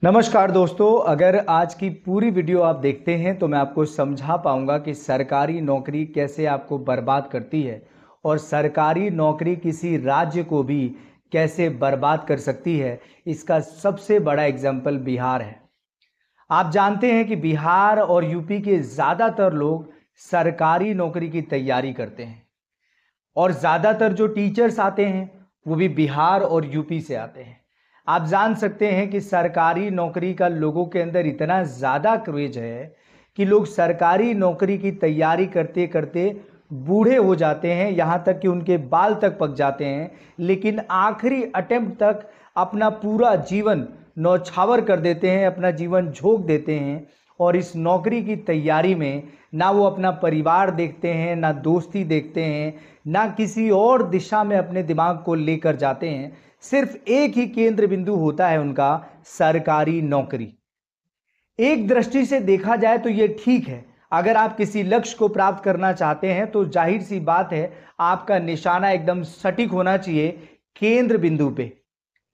नमस्कार दोस्तों, अगर आज की पूरी वीडियो आप देखते हैं तो मैं आपको समझा पाऊंगा कि सरकारी नौकरी कैसे आपको बर्बाद करती है और सरकारी नौकरी किसी राज्य को भी कैसे बर्बाद कर सकती है। इसका सबसे बड़ा एग्जाम्पल बिहार है। आप जानते हैं कि बिहार और यूपी के ज़्यादातर लोग सरकारी नौकरी की तैयारी करते हैं और ज़्यादातर जो टीचर्स आते हैं वो भी बिहार और यूपी से आते हैं। आप जान सकते हैं कि सरकारी नौकरी का लोगों के अंदर इतना ज़्यादा क्रेज है कि लोग सरकारी नौकरी की तैयारी करते करते बूढ़े हो जाते हैं, यहाँ तक कि उनके बाल तक पक जाते हैं, लेकिन आखिरी अटेम्प्ट तक अपना पूरा जीवन नौछावर कर देते हैं, अपना जीवन झोंक देते हैं। और इस नौकरी की तैयारी में ना वो अपना परिवार देखते हैं, ना दोस्ती देखते हैं, ना किसी और दिशा में अपने दिमाग को लेकर जाते हैं। सिर्फ एक ही केंद्र बिंदु होता है उनका, सरकारी नौकरी। एक दृष्टि से देखा जाए तो ये ठीक है। अगर आप किसी लक्ष्य को प्राप्त करना चाहते हैं तो जाहिर सी बात है आपका निशाना एकदम सटीक होना चाहिए केंद्र बिंदु पे।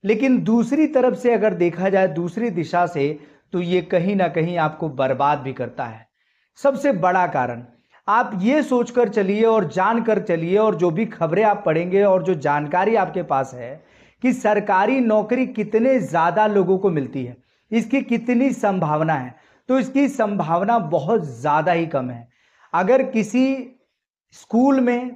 लेकिन दूसरी तरफ से अगर देखा जाए, दूसरी दिशा से, तो ये कहीं ना कहीं आपको बर्बाद भी करता है। सबसे बड़ा कारण आप ये सोचकर चलिए और जानकर चलिए, और जो भी खबरें आप पढ़ेंगे और जो जानकारी आपके पास है कि सरकारी नौकरी कितने ज़्यादा लोगों को मिलती है, इसकी कितनी संभावना है, तो इसकी संभावना बहुत ज़्यादा ही कम है। अगर किसी स्कूल में,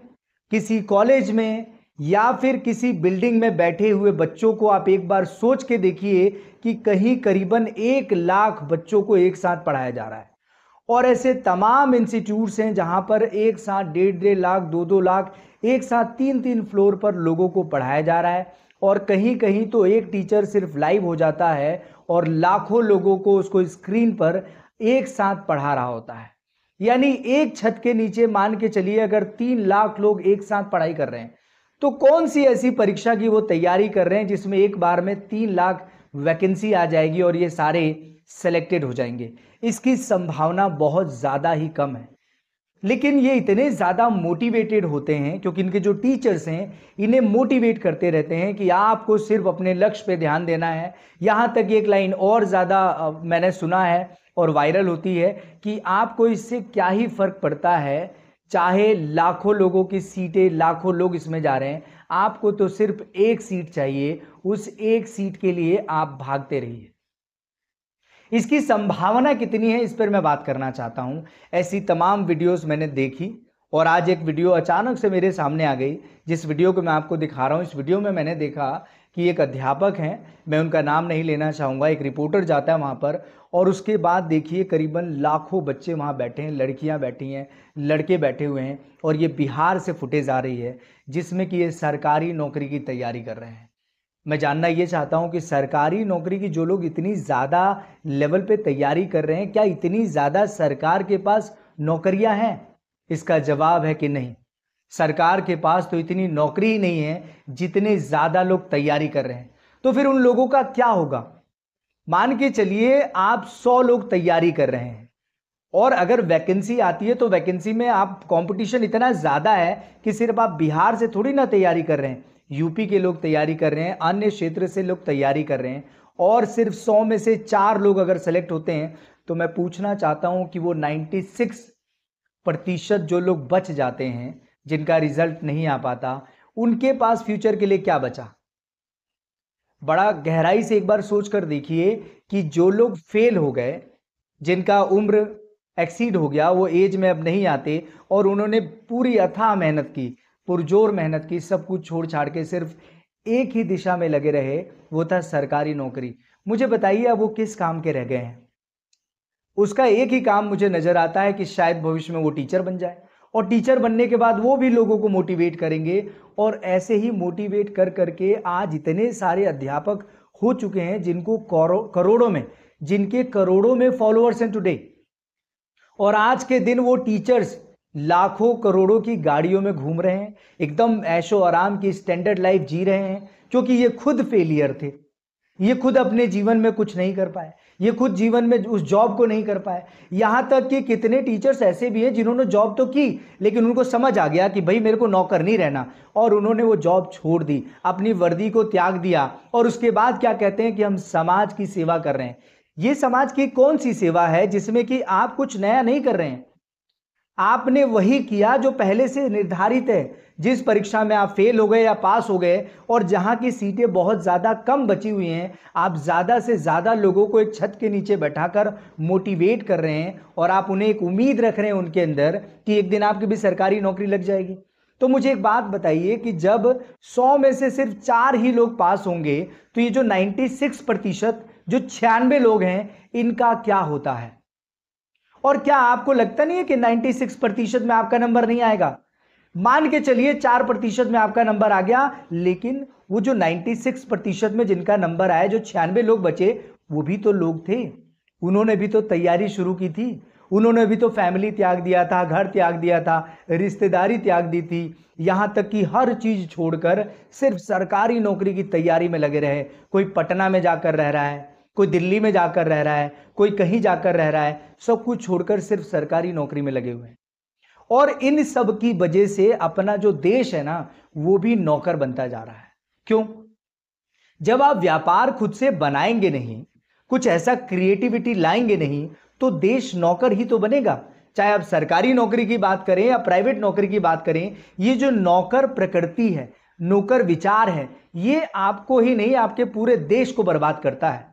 किसी कॉलेज में या फिर किसी बिल्डिंग में बैठे हुए बच्चों को आप एक बार सोच के देखिए कि कहीं करीबन 1 लाख बच्चों को एक साथ पढ़ाया जा रहा है। और ऐसे तमाम इंस्टीट्यूट्स हैं जहां पर एक साथ 1.5-1.5 लाख, 2-2 लाख, एक साथ 3-3 फ्लोर पर लोगों को पढ़ाया जा रहा है। और कहीं कहीं तो एक टीचर सिर्फ लाइव हो जाता है और लाखों लोगों को उसको स्क्रीन पर एक साथ पढ़ा रहा होता है। यानी एक छत के नीचे मान के चलिए अगर 3 लाख लोग एक साथ पढ़ाई कर रहे हैं, तो कौन सी ऐसी परीक्षा की वो तैयारी कर रहे हैं जिसमें एक बार में 3 लाख वैकेंसी आ जाएगी और ये सारे सेलेक्टेड हो जाएंगे। इसकी संभावना बहुत ज़्यादा ही कम है। लेकिन ये इतने ज़्यादा मोटिवेटेड होते हैं क्योंकि इनके जो टीचर्स हैं इन्हें मोटिवेट करते रहते हैं कि आपको सिर्फ अपने लक्ष्य पे ध्यान देना है। यहाँ तक एक लाइन और ज़्यादा मैंने सुना है और वायरल होती है कि आपको इससे क्या ही फर्क पड़ता है, चाहे लाखों लोगों की सीटें, लाखों लोग इसमें जा रहे हैं, आपको तो सिर्फ एक सीट चाहिए। उस एक सीट के लिए आप भागते रहिए। इसकी संभावना कितनी है इस पर मैं बात करना चाहता हूं। ऐसी तमाम वीडियोस मैंने देखी और आज एक वीडियो अचानक से मेरे सामने आ गई, जिस वीडियो को मैं आपको दिखा रहा हूं। इस वीडियो में मैंने देखा कि एक अध्यापक हैं, मैं उनका नाम नहीं लेना चाहूँगा, एक रिपोर्टर जाता है वहाँ पर और उसके बाद देखिए करीबन लाखों बच्चे वहाँ बैठे हैं, लड़कियाँ बैठी हैं, लड़के बैठे हुए हैं, और ये बिहार से फुटेज आ रही है जिसमें कि ये सरकारी नौकरी की तैयारी कर रहे हैं। मैं जानना ये चाहता हूं कि सरकारी नौकरी की जो लोग इतनी ज़्यादा लेवल पे तैयारी कर रहे हैं, क्या इतनी ज़्यादा सरकार के पास नौकरियां हैं? इसका जवाब है कि नहीं। सरकार के पास तो इतनी नौकरी ही नहीं है जितने ज़्यादा लोग तैयारी कर रहे हैं। तो फिर उन लोगों का क्या होगा? मान के चलिए आप 100 लोग तैयारी कर रहे हैं और अगर वैकेंसी आती है तो वैकेंसी में आप कंपटीशन इतना ज़्यादा है कि सिर्फ आप बिहार से थोड़ी ना तैयारी कर रहे हैं, यूपी के लोग तैयारी कर रहे हैं, अन्य क्षेत्र से लोग तैयारी कर रहे हैं, और सिर्फ 100 में से 4 लोग अगर सेलेक्ट होते हैं तो मैं पूछना चाहता हूं कि वो 96% जो लोग बच जाते हैं, जिनका रिजल्ट नहीं आ पाता, उनके पास फ्यूचर के लिए क्या बचा? बड़ा गहराई से एक बार सोच कर देखिए कि जो लोग फेल हो गए, जिनका उम्र एक्सीड हो गया, वो एज में अब नहीं आते और उन्होंने पूरी अथाह मेहनत की, पुरजोर मेहनत की, सब कुछ छोड़ छाड़ के सिर्फ एक ही दिशा में लगे रहे, वो था सरकारी नौकरी। मुझे बताइए अब वो किस काम के रह गए हैं? उसका एक ही काम मुझे नजर आता है कि शायद भविष्य में वो टीचर बन जाए, और टीचर बनने के बाद वो भी लोगों को मोटिवेट करेंगे, और ऐसे ही मोटिवेट कर करके आज इतने सारे अध्यापक हो चुके हैं जिनको करोड़ों में, जिनके करोड़ों में फॉलोअर्स हैं टुडे। और आज के दिन वो टीचर्स लाखों करोड़ों की गाड़ियों में घूम रहे हैं, एकदम ऐशो आराम की स्टैंडर्ड लाइफ जी रहे हैं, क्योंकि ये खुद फेलियर थे। ये खुद अपने जीवन में कुछ नहीं कर पाए, ये खुद जीवन में उस जॉब को नहीं कर पाए। यहां तक कि कितने टीचर्स ऐसे भी हैं जिन्होंने जॉब तो की, लेकिन उनको समझ आ गया कि भाई मेरे को नौकर नहीं रहना, और उन्होंने वो जॉब छोड़ दी, अपनी वर्दी को त्याग दिया, और उसके बाद क्या कहते हैं कि हम समाज की सेवा कर रहे हैं। ये समाज की कौन सी सेवा है जिसमें कि आप कुछ नया नहीं कर रहे हैं? आपने वही किया जो पहले से निर्धारित है। जिस परीक्षा में आप फेल हो गए या पास हो गए, और जहां की सीटें बहुत ज्यादा कम बची हुई हैं, आप ज्यादा से ज्यादा लोगों को एक छत के नीचे बैठाकर मोटिवेट कर रहे हैं, और आप उन्हें एक उम्मीद रख रहे हैं उनके अंदर कि एक दिन आपकी भी सरकारी नौकरी लग जाएगी। तो मुझे एक बात बताइए कि जब 100 में से सिर्फ 4 ही लोग पास होंगे, तो ये जो 96%, जो 96 लोग हैं, इनका क्या होता है? और क्या आपको लगता नहीं है कि 96% में आपका नंबर नहीं आएगा? मान के चलिए 4% में आपका नंबर आ गया, लेकिन वो जो 96% में जिनका नंबर आया, जो 96 लोग बचे, वो भी तो लोग थे, उन्होंने भी तो तैयारी शुरू की थी, उन्होंने भी तो फैमिली त्याग दिया था, घर त्याग दिया था, रिश्तेदारी त्याग दी थी, यहां तक कि हर चीज छोड़कर सिर्फ सरकारी नौकरी की तैयारी में लगे रहे। कोई पटना में जाकर रह रहा है, कोई दिल्ली में जाकर रह रहा है, कोई कहीं जाकर रह रहा है, सब कुछ छोड़कर सिर्फ सरकारी नौकरी में लगे हुए हैं। और इन सब की वजह से अपना जो देश है ना, वो भी नौकर बनता जा रहा है। क्यों? जब आप व्यापार खुद से बनाएंगे नहीं, कुछ ऐसा क्रिएटिविटी लाएंगे नहीं, तो देश नौकर ही तो बनेगा। चाहे आप सरकारी नौकरी की बात करें या प्राइवेट नौकरी की बात करें, ये जो नौकर प्रकृति है, नौकर विचार है, ये आपको ही नहीं, आपके पूरे देश को बर्बाद करता है।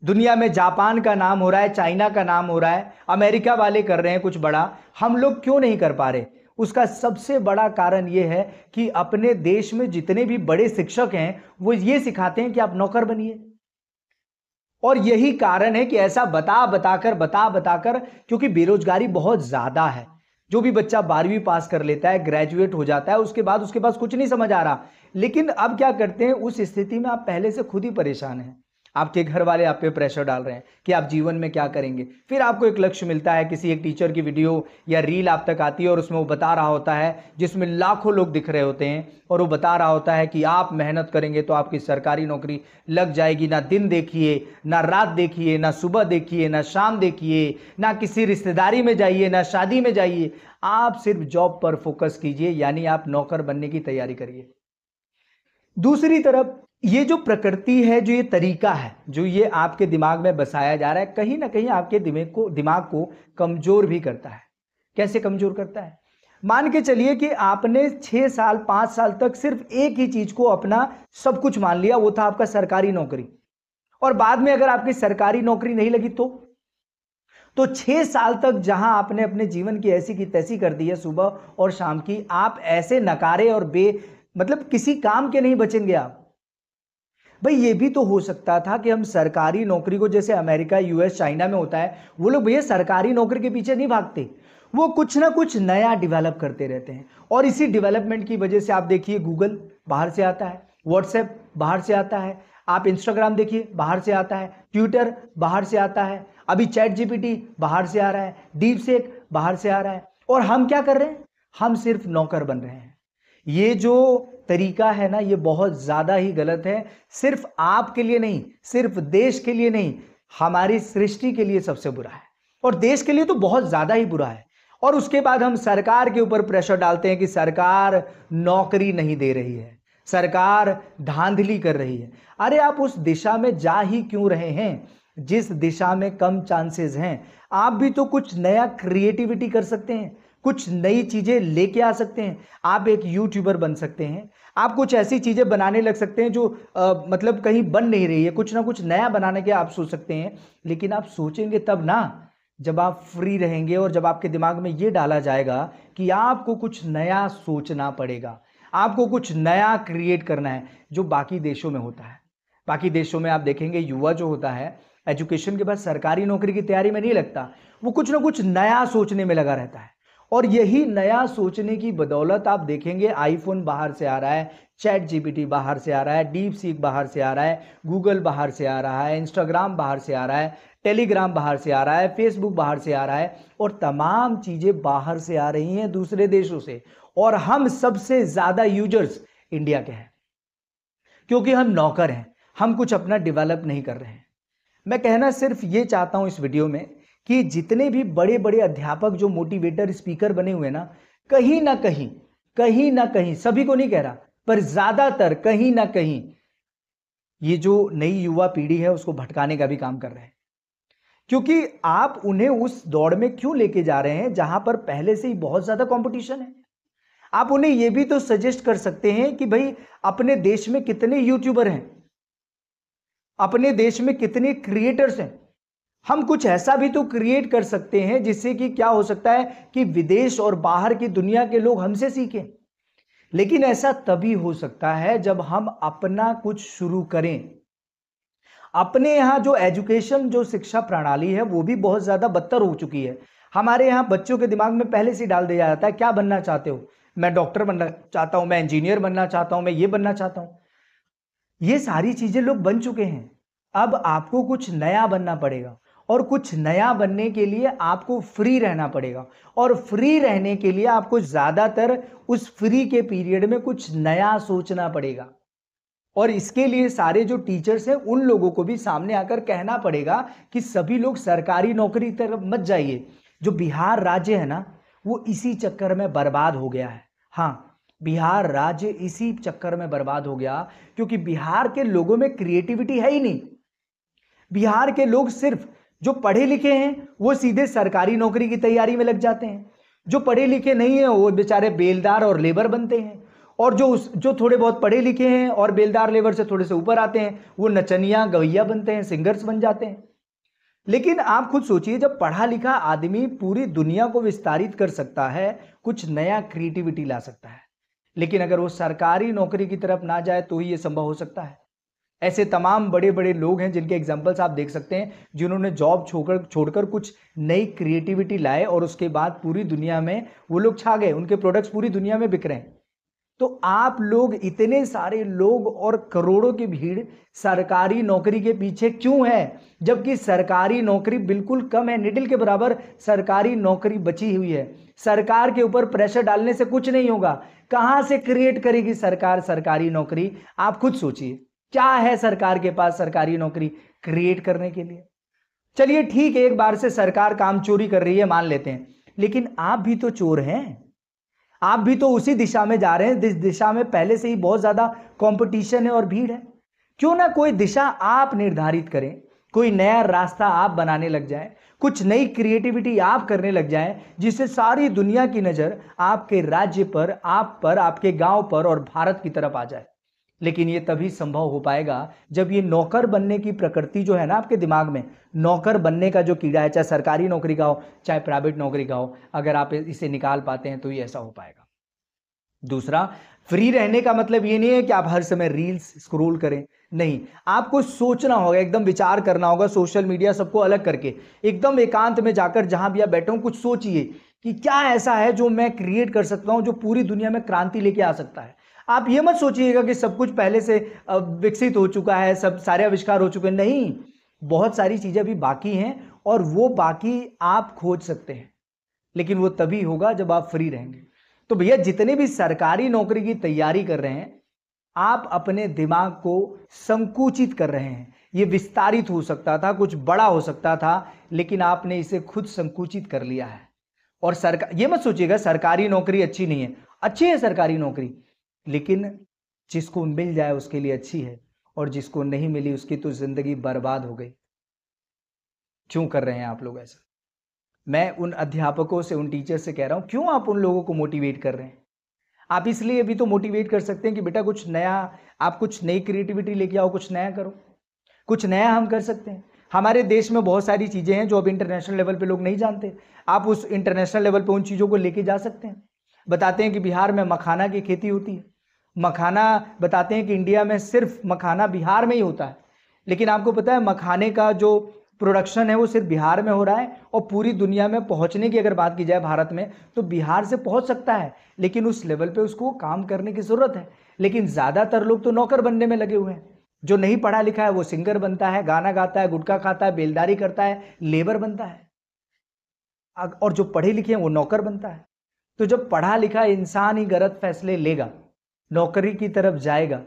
दुनिया में जापान का नाम हो रहा है, चाइना का नाम हो रहा है, अमेरिका वाले कर रहे हैं कुछ बड़ा, हम लोग क्यों नहीं कर पा रहे? उसका सबसे बड़ा कारण यह है कि अपने देश में जितने भी बड़े शिक्षक हैं, वो ये सिखाते हैं कि आप नौकर बनिए। और यही कारण है कि ऐसा बता बताकर, क्योंकि बेरोजगारी बहुत ज्यादा है। जो भी बच्चा 12वीं पास कर लेता है, ग्रेजुएट हो जाता है, उसके बाद उसके पास कुछ नहीं समझ आ रहा। लेकिन अब क्या करते हैं, उस स्थिति में आप पहले से खुद ही परेशान हैं, आपके घर वाले आप पे प्रेशर डाल रहे हैं कि आप जीवन में क्या करेंगे। फिर आपको एक लक्ष्य मिलता है, किसी एक टीचर की वीडियो या रील आप तक आती है, और उसमें वो बता रहा होता है, जिसमें लाखों लोग दिख रहे होते हैं, और वो बता रहा होता है कि आप मेहनत करेंगे तो आपकी सरकारी नौकरी लग जाएगी। ना दिन देखिए, ना रात देखिए, ना सुबह देखिए, ना शाम देखिए, ना किसी रिश्तेदारी में जाइए, ना शादी में जाइए, आप सिर्फ जॉब पर फोकस कीजिए, यानी आप नौकर बनने की तैयारी करिए। दूसरी तरफ ये जो प्रकृति है, जो ये तरीका है, जो ये आपके दिमाग में बसाया जा रहा है, कहीं ना कहीं आपके दिमाग को कमजोर भी करता है। कैसे कमजोर करता है? मान के चलिए कि आपने 6 साल 5 साल तक सिर्फ एक ही चीज को अपना सब कुछ मान लिया, वो था आपका सरकारी नौकरी। और बाद में अगर आपकी सरकारी नौकरी नहीं लगी तो 6 साल तक जहां आपने अपने जीवन की ऐसी की तैसी कर दी है, सुबह और शाम की, आप ऐसे नकारे और मतलब किसी काम के नहीं बचेंगे आप। भाई ये भी तो हो सकता था कि हम सरकारी नौकरी को, जैसे अमेरिका, यूएस, चाइना में होता है, वो लोग भैया सरकारी नौकरी के पीछे नहीं भागते, वो कुछ ना कुछ नया डेवलप करते रहते हैं। और इसी डेवलपमेंट की वजह से आप देखिए, गूगल बाहर से आता है, व्हाट्सएप बाहर से आता है, आप इंस्टाग्राम देखिए बाहर से आता है, ट्विटर बाहर से आता है, अभी चैट जीपीटी बाहर से आ रहा है, डीप सीक बाहर से आ रहा है। और हम क्या कर रहे हैं? हम सिर्फ नौकर बन रहे हैं। ये जो तरीका है ना, ये बहुत ज्यादा ही गलत है। सिर्फ आपके लिए नहीं, सिर्फ देश के लिए नहीं, हमारी सृष्टि के लिए सबसे बुरा है, और देश के लिए तो बहुत ज्यादा ही बुरा है। और उसके बाद हम सरकार के ऊपर प्रेशर डालते हैं कि सरकार नौकरी नहीं दे रही है, सरकार धांधली कर रही है। अरे आप उस दिशा में जा ही क्यों रहे हैं जिस दिशा में कम चांसेस हैं? आप भी तो कुछ नया क्रिएटिविटी कर सकते हैं, कुछ नई चीजें लेके आ सकते हैं। आप एक यूट्यूबर बन सकते हैं, आप कुछ ऐसी चीजें बनाने लग सकते हैं जो मतलब कहीं बन नहीं रही है, कुछ ना कुछ नया बनाने के आप सोच सकते हैं। लेकिन आप सोचेंगे तब ना, जब आप फ्री रहेंगे, और जब आपके दिमाग में ये डाला जाएगा कि आपको कुछ नया सोचना पड़ेगा, आपको कुछ नया क्रिएट करना है, जो बाकी देशों में होता है। बाकी देशों में आप देखेंगे, युवा जो होता है एजुकेशन के बाद सरकारी नौकरी की तैयारी में नहीं लगता, वो कुछ ना कुछ नया सोचने में लगा रहता है। और यही नया सोचने की बदौलत आप देखेंगे, आईफोन बाहर से आ रहा है, चैट जीपीटी बाहर से आ रहा है, डीप सीक बाहर से आ रहा है, गूगल बाहर से आ रहा है, इंस्टाग्राम बाहर से आ रहा है, टेलीग्राम बाहर से आ रहा है, फेसबुक बाहर से आ रहा है, और तमाम चीजें बाहर से आ रही हैं दूसरे देशों से। और हम सबसे ज्यादा यूजर्स इंडिया के हैं, क्योंकि हम नौकर हैं। हम कुछ अपना डेवलप नहीं कर रहे हैं। मैं कहना सिर्फ ये चाहता हूं इस वीडियो में कि जितने भी बड़े बड़े अध्यापक जो मोटिवेटर स्पीकर बने हुए ना कहीं ना कहीं, सभी को नहीं कह रहा पर ज्यादातर कहीं ना कहीं ये जो नई युवा पीढ़ी है उसको भटकाने का भी काम कर रहे हैं। क्योंकि आप उन्हें उस दौड़ में क्यों लेके जा रहे हैं जहां पर पहले से ही बहुत ज्यादा कंपटीशन है। आप उन्हें यह भी तो सजेस्ट कर सकते हैं कि भाई अपने देश में कितने यूट्यूबर हैं, अपने देश में कितने क्रिएटर्स हैं, हम कुछ ऐसा भी तो क्रिएट कर सकते हैं जिससे कि क्या हो सकता है कि विदेश और बाहर की दुनिया के लोग हमसे सीखें। लेकिन ऐसा तभी हो सकता है जब हम अपना कुछ शुरू करें। अपने यहां जो एजुकेशन, जो शिक्षा प्रणाली है वो भी बहुत ज्यादा बदतर हो चुकी है। हमारे यहां बच्चों के दिमाग में पहले से डाल दिया जाता है क्या बनना चाहते हो, मैं डॉक्टर बनना चाहता हूं, मैं इंजीनियर बनना चाहता हूं, मैं ये बनना चाहता हूं। ये सारी चीजें लोग बन चुके हैं। अब आपको कुछ नया बनना पड़ेगा और कुछ नया बनने के लिए आपको फ्री रहना पड़ेगा और फ्री रहने के लिए आपको ज्यादातर उस फ्री के पीरियड में कुछ नया सोचना पड़ेगा। और इसके लिए सारे जो टीचर्स हैं उन लोगों को भी सामने आकर कहना पड़ेगा कि सभी लोग सरकारी नौकरी की तरफ मत जाइए। जो बिहार राज्य है ना वो इसी चक्कर में बर्बाद हो गया है। हाँ, बिहार राज्य इसी चक्कर में बर्बाद हो गया क्योंकि बिहार के लोगों में क्रिएटिविटी है ही नहीं। बिहार के लोग सिर्फ जो पढ़े लिखे हैं वो सीधे सरकारी नौकरी की तैयारी में लग जाते हैं, जो पढ़े लिखे नहीं है वो बेचारे बेलदार और लेबर बनते हैं, और जो थोड़े बहुत पढ़े लिखे हैं और बेलदार लेबर से थोड़े से ऊपर आते हैं वो नचनिया गवैया बनते हैं, सिंगर्स बन जाते हैं। लेकिन आप खुद सोचिए, जब पढ़ा लिखा आदमी पूरी दुनिया को विस्तारित कर सकता है, कुछ नया क्रिएटिविटी ला सकता है, लेकिन अगर वो सरकारी नौकरी की तरफ ना जाए तो ही ये संभव हो सकता है। ऐसे तमाम बड़े बड़े लोग हैं जिनके एग्जाम्पल्स आप देख सकते हैं, जिन्होंने जॉब छोड़कर कुछ नई क्रिएटिविटी लाए और उसके बाद पूरी दुनिया में वो लोग छा गए, उनके प्रोडक्ट्स पूरी दुनिया में बिक रहे हैं। तो आप लोग, इतने सारे लोग और करोड़ों की भीड़ सरकारी नौकरी के पीछे क्यों है, जबकि सरकारी नौकरी बिल्कुल कम है, निडिल के बराबर सरकारी नौकरी बची हुई है। सरकार के ऊपर प्रेशर डालने से कुछ नहीं होगा। कहां से क्रिएट करेगी सरकार सरकारी नौकरी? आप खुद सोचिए, क्या है सरकार के पास सरकारी नौकरी क्रिएट करने के लिए? चलिए ठीक है, एक बार से सरकार काम चोरी कर रही है मान लेते हैं, लेकिन आप भी तो चोर हैं, आप भी तो उसी दिशा में जा रहे हैं जिस दिशा में पहले से ही बहुत ज्यादा कंपटीशन है और भीड़ है। क्यों ना कोई दिशा आप निर्धारित करें, कोई नया रास्ता आप बनाने लग जाएं, कुछ नई क्रिएटिविटी आप करने लग जाएं, जिससे सारी दुनिया की नजर आपके राज्य पर, आप पर, आपके गांव पर और भारत की तरफ आ जाए। लेकिन ये तभी संभव हो पाएगा जब ये नौकर बनने की प्रकृति जो है ना आपके दिमाग में, नौकर बनने का जो कीड़ा है, चाहे सरकारी नौकरी का हो चाहे प्राइवेट नौकरी का हो, अगर आप इसे निकाल पाते हैं तो ये ऐसा हो पाएगा। दूसरा, फ्री रहने का मतलब ये नहीं है कि आप हर समय रील्स स्क्रॉल करें, नहीं, आपको सोचना होगा, एकदम विचार करना होगा, सोशल मीडिया सबको अलग करके एकदम एकांत में जाकर जहां भी आप बैठे हो कुछ सोचिए कि क्या ऐसा है जो मैं क्रिएट कर सकता हूं, जो पूरी दुनिया में क्रांति लेके आ सकता है। आप ये मत सोचिएगा कि सब कुछ पहले से विकसित हो चुका है, सब सारे आविष्कार हो चुके हैं, नहीं, बहुत सारी चीजें अभी बाकी हैं और वो बाकी आप खोज सकते हैं, लेकिन वो तभी होगा जब आप फ्री रहेंगे। तो भैया, जितने भी सरकारी नौकरी की तैयारी कर रहे हैं, आप अपने दिमाग को संकुचित कर रहे हैं। ये विस्तारित हो सकता था, कुछ बड़ा हो सकता था, लेकिन आपने इसे खुद संकुचित कर लिया है। और ये मत सोचिएगा सरकारी नौकरी अच्छी नहीं है, अच्छी है सरकारी नौकरी, लेकिन जिसको मिल जाए उसके लिए अच्छी है, और जिसको नहीं मिली उसकी तो जिंदगी बर्बाद हो गई। क्यों कर रहे हैं आप लोग ऐसा? मैं उन अध्यापकों से, उन टीचर से कह रहा हूं, क्यों आप उन लोगों को मोटिवेट कर रहे हैं? आप इसलिए भी तो मोटिवेट कर सकते हैं कि बेटा कुछ नया, आप कुछ नई क्रिएटिविटी लेके आओ, कुछ नया करो, कुछ नया हम कर सकते हैं। हमारे देश में बहुत सारी चीजें हैं जो अब इंटरनेशनल लेवल पे लोग नहीं जानते, आप उस इंटरनेशनल लेवल पे उन चीजों को लेके जा सकते हैं। बताते हैं कि बिहार में मखाना की खेती होती है, मखाना, बताते हैं कि इंडिया में सिर्फ मखाना बिहार में ही होता है, लेकिन आपको पता है मखाने का जो प्रोडक्शन है वो सिर्फ बिहार में हो रहा है, और पूरी दुनिया में पहुंचने की अगर बात की जाए भारत में तो बिहार से पहुंच सकता है, लेकिन उस लेवल पे उसको काम करने की जरूरत है। लेकिन ज्यादातर लोग तो नौकर बनने में लगे हुए हैं। जो नहीं पढ़ा लिखा है वो सिंगर बनता है, गाना गाता है, गुटखा खाता है, बेलदारी करता है, लेबर बनता है, और जो पढ़े लिखे हैं वो नौकर बनता है। तो जब पढ़ा लिखा इंसान ही गलत फैसले लेगा, नौकरी की तरफ जाएगा,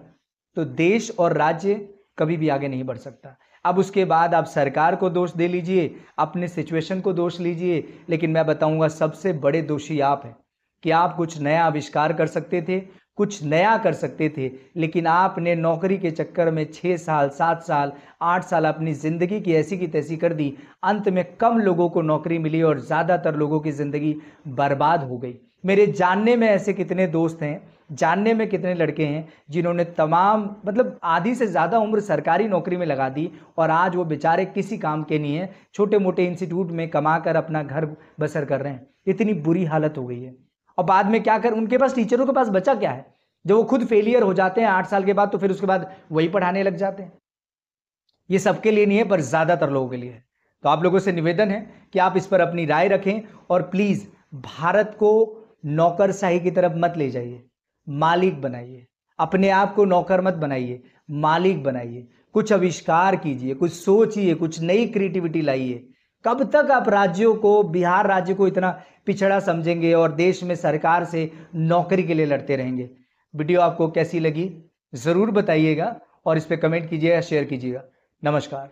तो देश और राज्य कभी भी आगे नहीं बढ़ सकता। अब उसके बाद आप सरकार को दोष दे लीजिए, अपने सिचुएशन को दोष लीजिए, लेकिन मैं बताऊंगा सबसे बड़े दोषी आप हैं कि आप कुछ नया आविष्कार कर सकते थे, कुछ नया कर सकते थे, लेकिन आपने नौकरी के चक्कर में 6 साल, 7 साल, 8 साल अपनी ज़िंदगी की ऐसी की तैसी कर दी। अंत में कम लोगों को नौकरी मिली और ज़्यादातर लोगों की ज़िंदगी बर्बाद हो गई। मेरे जानने में ऐसे कितने दोस्त हैं, जानने में कितने लड़के हैं जिन्होंने तमाम मतलब आधी से ज़्यादा उम्र सरकारी नौकरी में लगा दी और आज वो बेचारे किसी काम के नहीं हैं, छोटे मोटे इंस्टीट्यूट में कमा कर अपना घर बसर कर रहे हैं। इतनी बुरी हालत हो गई है। और बाद में क्या कर, उनके पास, टीचरों के पास बचा क्या है? जब वो खुद फेलियर हो जाते हैं 8 साल के बाद, तो फिर उसके बाद वही पढ़ाने लग जाते हैं। ये सबके लिए नहीं है, पर ज़्यादातर लोगों के लिए है। तो आप लोगों से निवेदन है कि आप इस पर अपनी राय रखें और प्लीज़ भारत को नौकरशाही की तरफ मत ले जाइए, मालिक बनाइए। अपने आप को नौकर मत बनाइए, मालिक बनाइए। कुछ आविष्कार कीजिए, कुछ सोचिए, कुछ नई क्रिएटिविटी लाइए। कब तक आप राज्यों को, बिहार राज्य को इतना पिछड़ा समझेंगे और देश में सरकार से नौकरी के लिए लड़ते रहेंगे? वीडियो आपको कैसी लगी ज़रूर बताइएगा और इस पर कमेंट कीजिएगा, शेयर कीजिएगा। नमस्कार।